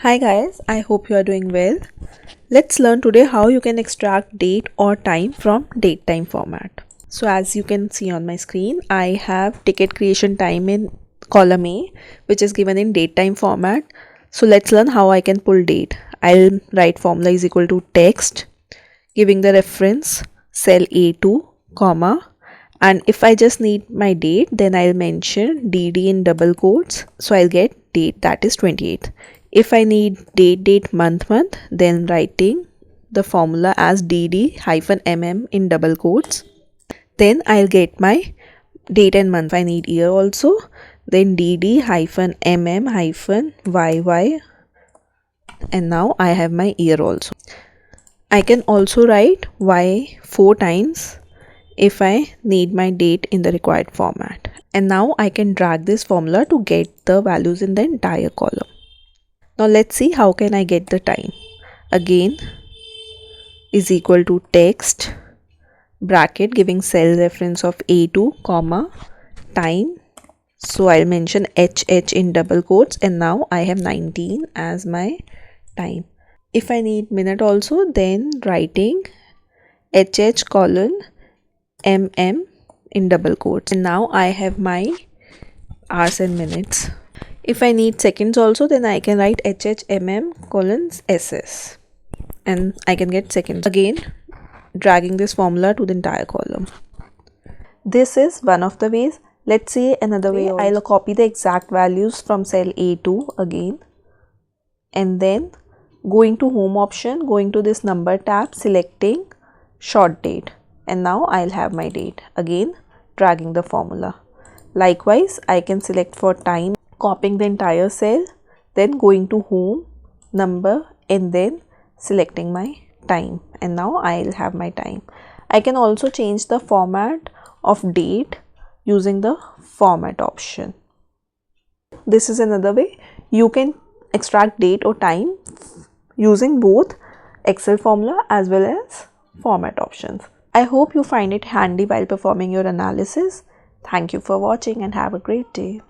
Hi guys, I hope you are doing well. Let's learn today how you can extract date or time from datetime format. So as you can see on my screen, I have ticket creation time in column A, which is given in datetime format. So let's learn how I can pull date. I'll write formula is equal to text, giving the reference cell A2, comma, and if I just need my date, then I'll mention DD in double quotes. So I'll get date, that is 28th. If I need date, month, then writing the formula as DD hyphen MM in double quotes. Then I'll get my date and month. If I need year also, then DD hyphen MM hyphen YY. And now I have my year also. I can also write Y 4 times if I need my date in the required format. And now I can drag this formula to get the values in the entire column. Now let's see how can I get the time. Again is equal to text bracket giving cell reference of A2 comma time. So I'll mention HH in double quotes and now I have 19 as my time. If I need minute also, then writing HH colon MM in double quotes, and now I have my hours and minutes. If I need seconds also, then I can write HHMM colons SS and I can get seconds. Again, dragging this formula to the entire column. This is one of the ways. Let's see another way. I'll copy the exact values from cell A2 again, and then going to home option, going to this number tab, selecting short date, and now I'll have my date. Again, dragging the formula. Likewise, I can select for time, copying the entire cell, then going to home, number, and then selecting my time, and now I'll have my time. I can also change the format of date using the format option. This is another way you can extract date or time using both Excel formula as well as format options. I hope you find it handy while performing your analysis. Thank you for watching and have a great day.